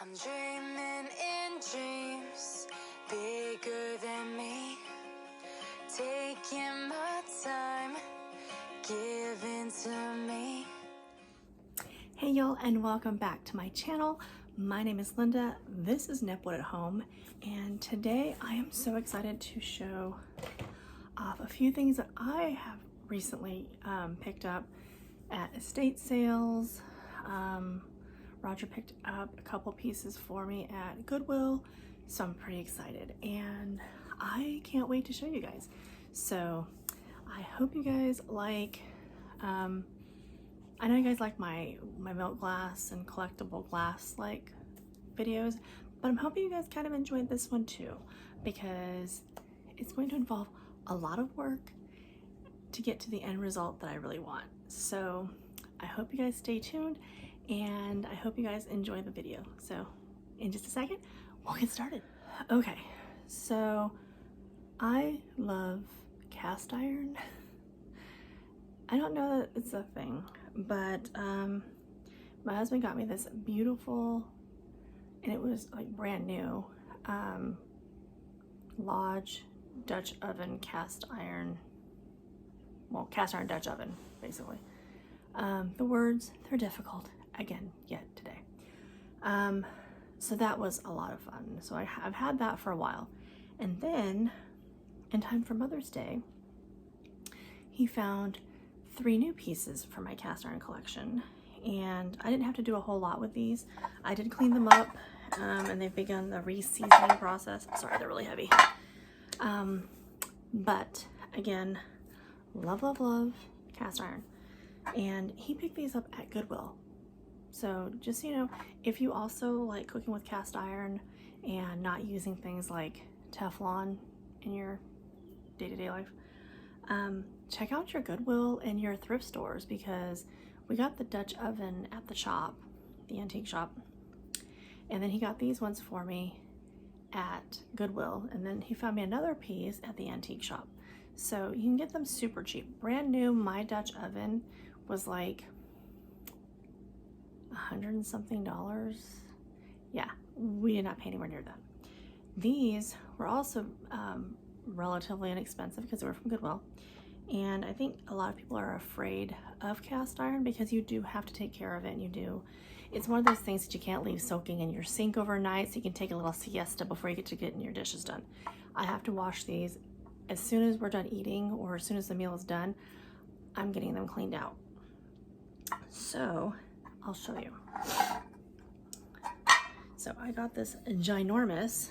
I'm dreaming in dreams bigger than me, taking my time, giving to me. Hey y'all, and welcome back to my channel. My name is Linda. This is Nipwood at Home, and today I am so excited to show off a few things that I have recently picked up at estate sales. Roger picked up a couple pieces for me at Goodwill, so I'm pretty excited and I can't wait to show you guys. So I hope you guys like, I know you guys like my milk glass and collectible glass like videos, but I'm hoping you guys kind of enjoyed this one too, because it's going to involve a lot of work to get to the end result that I really want. So I hope you guys stay tuned, and I hope you guys enjoy the video. So in just a second, we'll get started. Okay, so I love cast iron. I don't know that it's a thing, but my husband got me this beautiful, and it was like brand new, Lodge Dutch oven cast iron, well, cast iron Dutch oven, basically. The words, they're difficult, again, yet today. So that was a lot of fun. So I've had that for a while. And then, in time for Mother's Day, he found 3 new pieces for my cast iron collection. And I didn't have to do a whole lot with these. I did clean them up, and they've begun the re-seasoning process. Sorry, they're really heavy. But again, love, love, love cast iron. And he picked these up at Goodwill. So just so you know, if you also like cooking with cast iron and not using things like Teflon in your day-to-day life, check out your Goodwill and your thrift stores, because we got the Dutch oven at the shop, the antique shop, and then he got these ones for me at Goodwill, and then he found me another piece at the antique shop. So you can get them super cheap. Brand new, my Dutch oven was like $100 and something. Yeah, we did not pay anywhere near that. These were also relatively inexpensive because they were from Goodwill. And I think a lot of people are afraid of cast iron because you do have to take care of it, and it's one of those things that you can't leave soaking in your sink overnight, so you can take a little siesta before you get to getting your dishes done. I have to wash these as soon as we're done eating, or as soon as the meal is done. I'm getting them cleaned out. So I'll show you. So I got this ginormous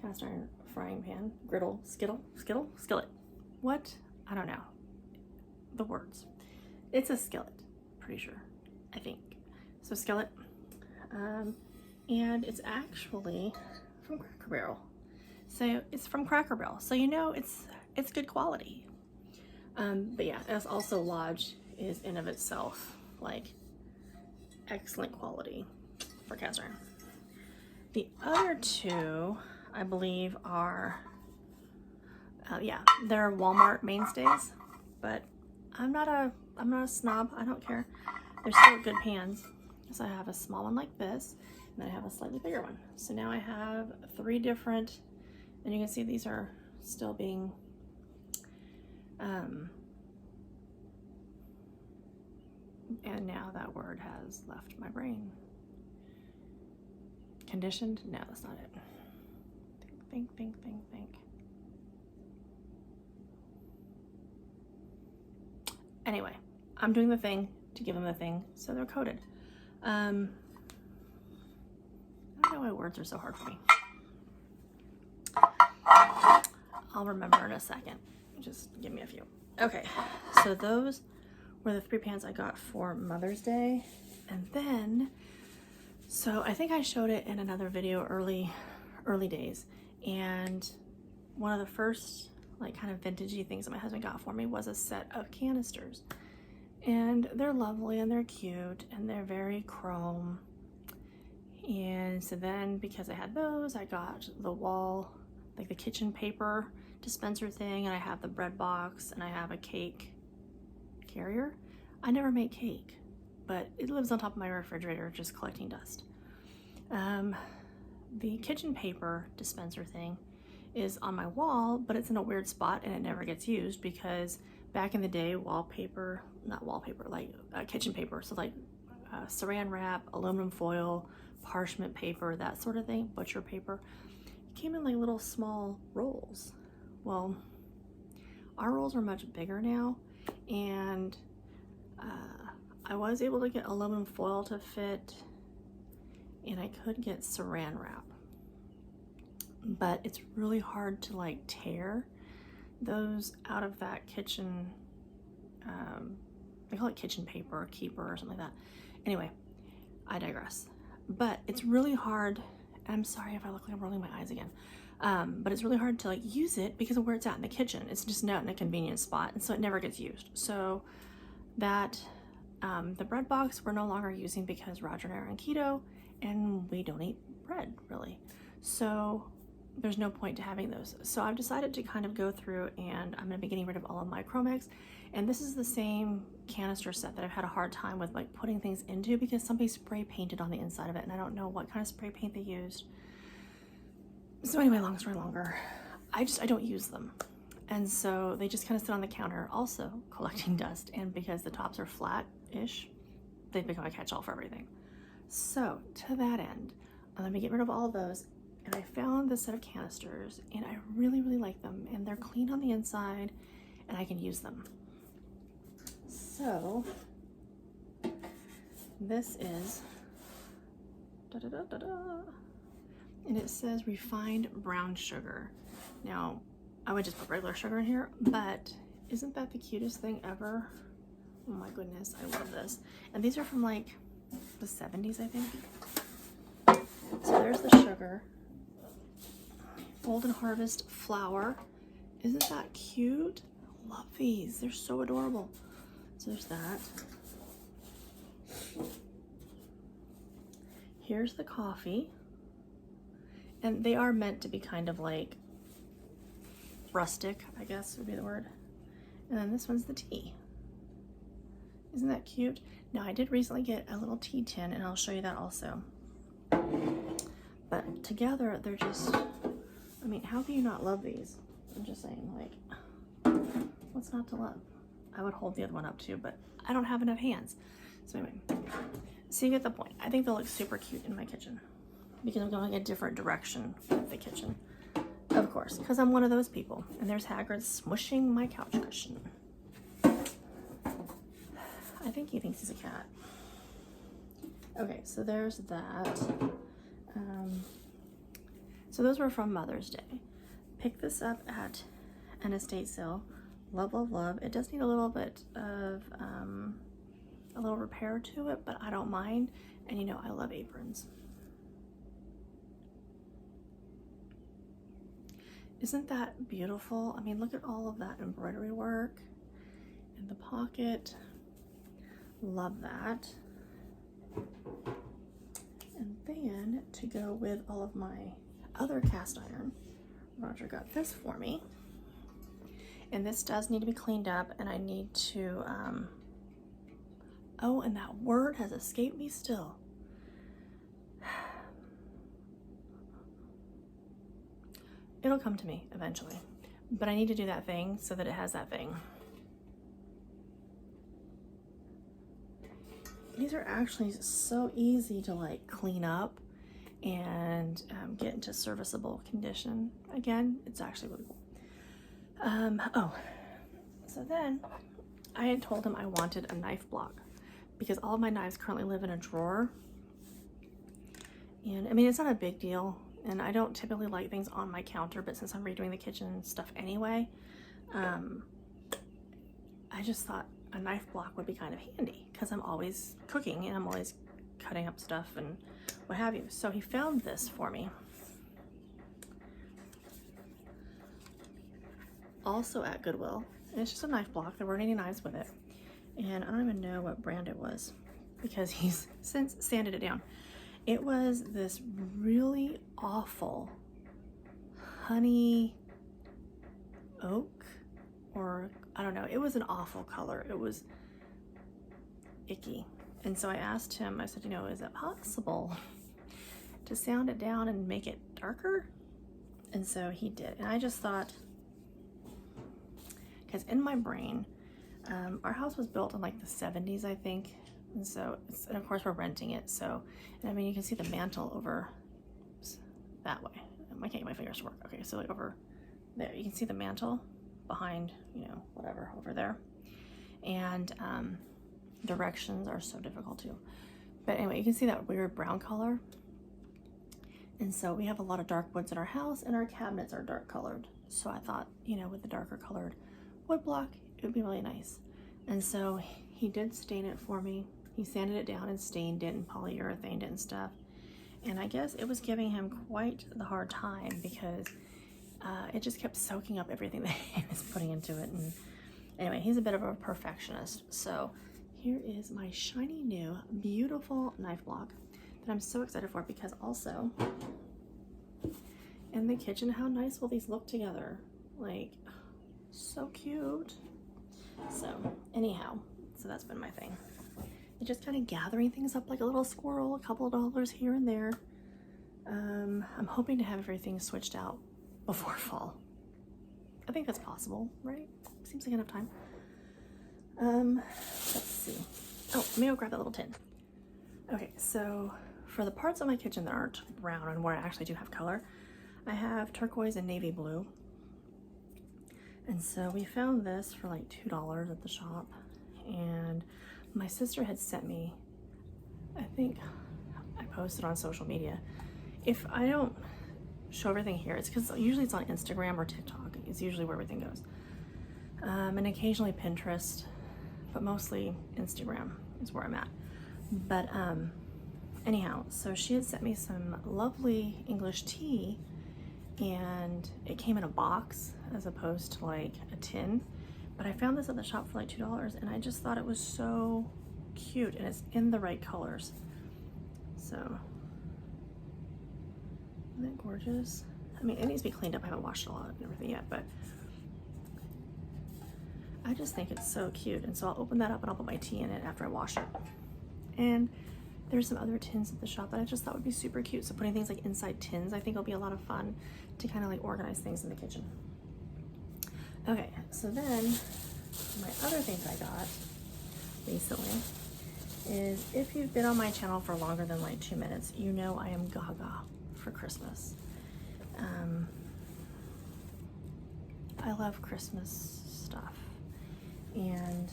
cast iron frying pan, griddle, skillet. What? I don't know the words. It's a skillet, pretty sure, I think. So skillet, and it's actually from Cracker Barrel. So it's from Cracker Barrel, so you know it's good quality. But yeah, as also Lodge is in of itself like excellent quality for cast iron. The other two, I believe, are yeah, they're Walmart mainstays, but I'm not a snob. I don't care. They're still good pans. So I have a small one like this, and then I have a slightly bigger one. So now I have 3 different, and you can see these are still being and now that word has left my brain. Conditioned? No, that's not it. Think. Anyway, I'm doing the thing to give them the thing, so they're coated. I don't know why words are so hard for me. I'll remember in a second. Just give me a few. Okay, so those were the 3 pans I got for Mother's Day. And then, so I think I showed it in another video early days, and one of the first like kind of vintagey things that my husband got for me was a set of canisters. And they're lovely and they're cute and they're very chrome. And so then, because I had those, I got the wall, like the kitchen paper dispenser thing, and I have the bread box, and I have a cake carrier. I never make cake, but it lives on top of my refrigerator just collecting dust. The kitchen paper dispenser thing is on my wall, but it's in a weird spot and it never gets used because back in the day, kitchen paper, so like saran wrap, aluminum foil, parchment paper, that sort of thing, butcher paper, it came in like little small rolls. Well, our rolls are much bigger now, and I was able to get aluminum foil to fit, and I could get saran wrap, but it's really hard to like tear those out of that kitchen, they call it kitchen paper or keeper or something like that. Anyway, I digress. But it's really hard, I'm sorry if I look like I'm rolling my eyes again, but it's really hard to like use it because of where it's at in the kitchen. It's just not in a convenient spot, and so it never gets used. So that, the bread box we're no longer using because Roger and I are on keto and we don't eat bread really. So there's no point to having those. So I've decided to kind of go through, and I'm gonna be getting rid of all of my Chromex. And this is the same canister set that I've had a hard time with like putting things into because somebody spray painted on the inside of it and I don't know what kind of spray paint they used. So anyway, long story longer, I don't use them. And so they just kind of sit on the counter also collecting dust, and because the tops are flat-ish, they've become a catch-all for everything. So to that end, I'm gonna get rid of all of those, and I found this set of canisters and I really, really like them, and they're clean on the inside and I can use them. So this is, and it says refined brown sugar. Now, I would just put regular sugar in here, but isn't that the cutest thing ever? Oh my goodness, I love this. And these are from like the 70s, I think. So there's the sugar. Golden Harvest flour. Isn't that cute? I love these. They're so adorable. So there's that. Here's the coffee. And they are meant to be kind of like rustic, I guess would be the word. And then this one's the tea. Isn't that cute? Now I did recently get a little tea tin, and I'll show you that also. But together they're just, I mean, how can you not love these? I'm just saying, like, what's not to love? I would hold the other one up too, but I don't have enough hands. So anyway, so you get the point. I think they'll look super cute in my kitchen because I'm going a different direction with the kitchen. Of course, because I'm one of those people. And there's Hagrid smushing my couch cushion. I think he thinks he's a cat. Okay, so there's that. So those were from Mother's Day. Picked this up at an estate sale. Love, love, love. It does need a little bit of a little repair to it, but I don't mind. And you know, I love aprons. Isn't that beautiful? I mean, look at all of that embroidery work in the pocket. Love that. And then to go with all of my other cast iron, Roger got this for me. And this does need to be cleaned up, and I need to, oh, and that word has escaped me still. It'll come to me eventually, but I need to do that thing so that it has that thing. These are actually so easy to like clean up and get into serviceable condition. Again, it's actually really cool. Oh, so then I had told him I wanted a knife block because all of my knives currently live in a drawer. And I mean, it's not a big deal, and I don't typically like things on my counter, but since I'm redoing the kitchen stuff anyway, I just thought a knife block would be kind of handy because I'm always cooking and I'm always cutting up stuff and what have you. So he found this for me. Also at Goodwill. And it's just a knife block. There weren't any knives with it. And I don't even know what brand it was because he's since sanded it down. It was this really awful honey oak, or I don't know. It was an awful color. It was icky. And so I asked him, I said, you know, is it possible to sound it down and make it darker? And so he did. And I just thought, because in my brain, our house was built in like the 70s, I think. And so, and of course we're renting it. So, and I mean, you can see the mantle over that way. I can't get my fingers to work. Okay, so like over there, you can see the mantle behind, you know, whatever, over there. And directions are so difficult too. But anyway, you can see that weird brown color. And so we have a lot of dark woods in our house, and our cabinets are dark colored. So I thought, you know, with the darker colored wood block, it would be really nice. And so he did stain it for me. He sanded it down and stained it and polyurethaned it and stuff. And I guess it was giving him quite the hard time because it just kept soaking up everything that he was putting into it. And anyway, he's a bit of a perfectionist. So here is my shiny new, beautiful knife block that I'm so excited for, because also in the kitchen, how nice will these look together? Like, so cute. So anyhow, so that's been my thing. And just kind of gathering things up like a little squirrel, a couple of dollars here and there. I'm hoping to have everything switched out before fall. I think that's possible, right? Seems like enough time. Let's see. Oh, let me go grab that little tin. Okay, so for the parts of my kitchen that aren't brown and where I actually do have color, I have turquoise and navy blue. And so we found this for like $2 at the shop. And my sister had sent me, I think I posted on social media. If I don't show everything here, it's because usually it's on Instagram or TikTok. It's usually where everything goes. And occasionally Pinterest, but mostly Instagram is where I'm at. But anyhow, so she had sent me some lovely English tea, and it came in a box as opposed to like a tin. But I found this at the shop for like $2, and I just thought it was so cute, and it's in the right colors. So, isn't that gorgeous? I mean, it needs to be cleaned up. I haven't washed it a lot and everything yet, but I just think it's so cute. And so I'll open that up and I'll put my tea in it after I wash it. And there's some other tins at the shop that I just thought would be super cute. So putting things like inside tins, I think will be a lot of fun to kind of like organize things in the kitchen. Okay, so then my other things I got recently is, if you've been on my channel for longer than like 2 minutes, you know I am gaga for Christmas. I love Christmas stuff. And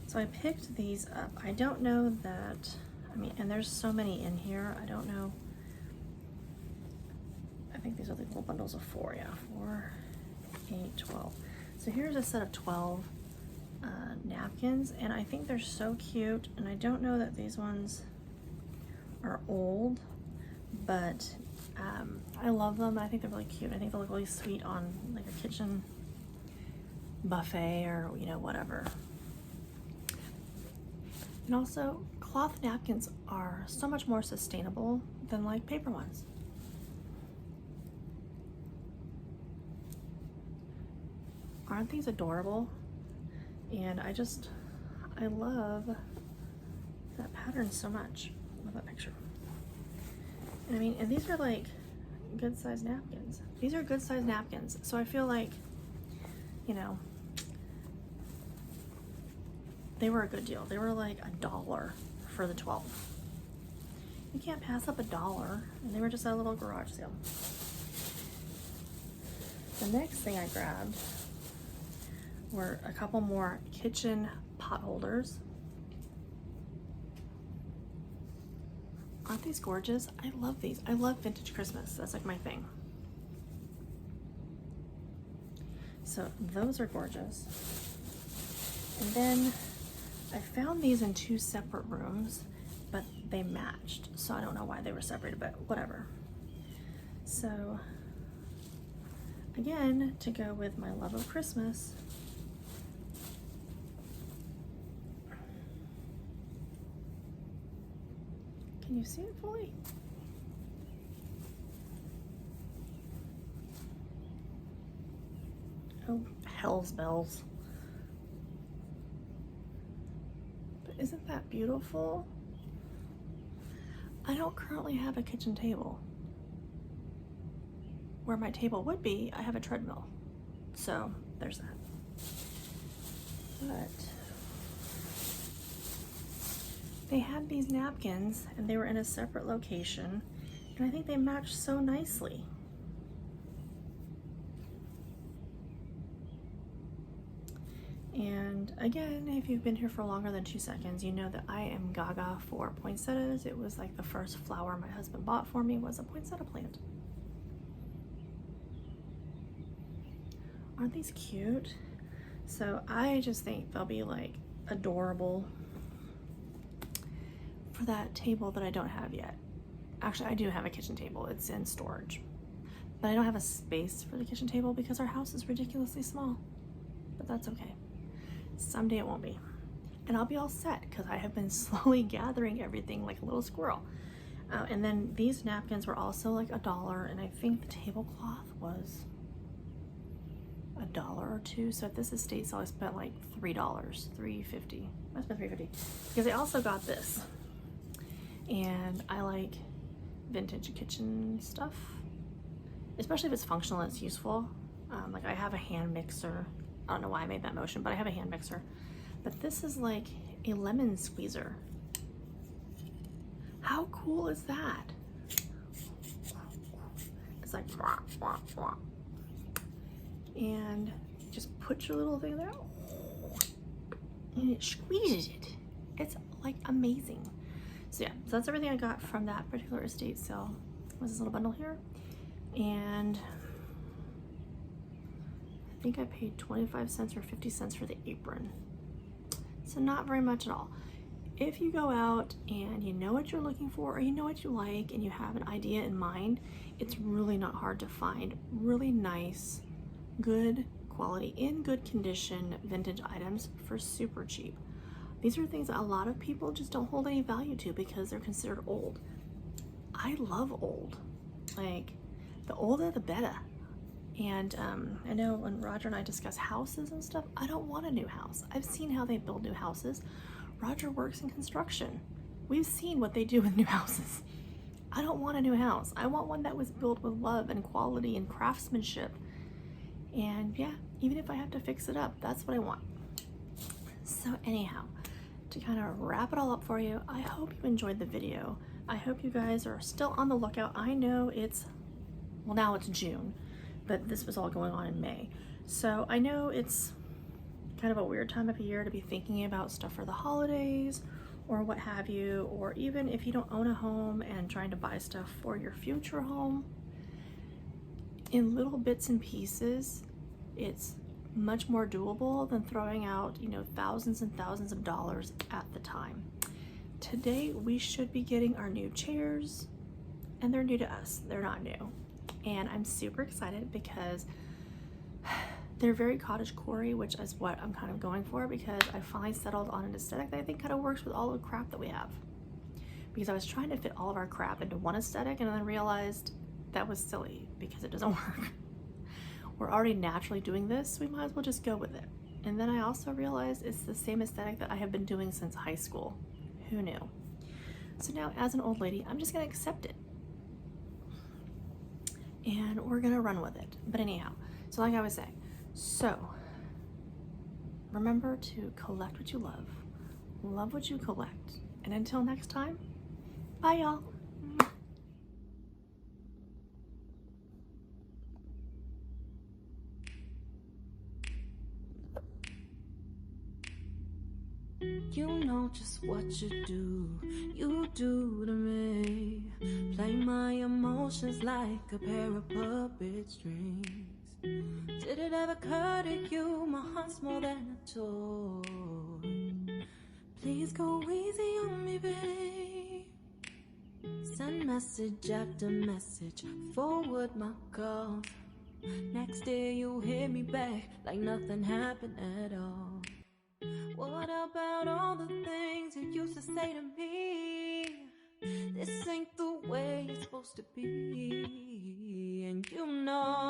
so I picked these up. I don't know that, I mean, and there's so many in here, I don't know. I think these are the little bundles of 4, yeah, 4, 8, 12. So here's a set of 12 napkins, and I think they're so cute. And I don't know that these ones are old, but I love them. I think they're really cute. I think they look really sweet on like a kitchen buffet or, you know, whatever. And also, cloth napkins are so much more sustainable than like paper ones. Aren't these adorable? And I love that pattern so much. I love that picture. And I mean, and these are like good sized napkins. These are good sized napkins. So I feel like, you know, they were a good deal. They were like $1 for the 12. You can't pass up $1. And they were just at a little garage sale. The next thing I grabbed were a couple more kitchen pot holders. Aren't these gorgeous? I love these. I love vintage Christmas. That's like my thing. So those are gorgeous. And then I found these in 2 separate rooms, but they matched. So I don't know why they were separated, but whatever. So again, to go with my love of Christmas, can you see it fully? Oh, hell's bells. But Isn't that beautiful? I don't currently have a kitchen table. Where my table would be, I have a treadmill. So there's that. But they had these napkins and they were in a separate location, and I think they matched so nicely. And again, if you've been here for longer than 2 seconds, you know that I am gaga for poinsettias. It was like the first flower my husband bought for me was a poinsettia plant. Aren't these cute? So I just think they'll be like adorable for that table that I don't have yet. Actually, I do have a kitchen table. It's in storage. But I don't have a space for the kitchen table because our house is ridiculously small. But that's okay. Someday it won't be. And I'll be all set because I have been slowly gathering everything like a little squirrel. And then these napkins were also like $1, and I think the tablecloth was $1 or $2. So at this estate sale, I spent like $3, $3.50. I spent $3.50 because I also got this. And I like vintage kitchen stuff, especially if it's functional and it's useful. Like I have a hand mixer. I don't know why I made that motion, but I have a hand mixer. But this is like a lemon squeezer. How cool is that? It's like, and you just put your little thing there, and it squeezes it. It's like amazing. So yeah, so that's everything I got from that particular estate sale. Was this little bundle here, and I think I paid 25 cents or 50 cents for the apron. So not very much at all. If you go out and you know what you're looking for, or you know what you like, and you have an idea in mind, it's really not hard to find really nice, good quality, in good condition vintage items for super cheap. These are things that a lot of people just don't hold any value to because they're considered old. I love old. Like, the older the better. And I know when Roger and I discuss houses and stuff, I don't want a new house. I've seen how they build new houses. Roger works in construction. We've seen what they do with new houses. I don't want a new house. I want one that was built with love and quality and craftsmanship. And yeah, even if I have to fix it up, that's what I want. So anyhow, to kind of wrap it all up for you, I hope you enjoyed the video. I hope you guys are still on the lookout. I know well, now it's June, but this was all going on in May. So I know it's kind of a weird time of year to be thinking about stuff for the holidays or what have you, or even if you don't own a home and trying to buy stuff for your future home. In little bits and pieces, it's much more doable than throwing out, thousands and thousands of dollars at the time. Today, we should be getting our new chairs, and they're new to us. They're not new. And I'm super excited because they're very cottagecore-y, which is what I'm kind of going for, because I finally settled on an aesthetic that I think kind of works with all the crap that we have. Because I was trying to fit all of our crap into one aesthetic and then realized that was silly because it doesn't work. We're already naturally doing this, so we might as well just go with it. And then I also realized it's the same aesthetic that I have been doing since high school. Who knew? So now, as an old lady, I'm just gonna accept it. And we're gonna run with it. But anyhow, so like I was saying, so remember to collect what you love what you collect. And until next time, bye y'all. You know just what you do to me. Play my emotions like a pair of puppet strings. Did it ever occur to you my heart's more than a toy? Please go easy on me, babe. Send message after message, forward my calls. Next day you hit me back like nothing happened at all. What about all the things you used to say to me? This ain't the way it's supposed to be, and you know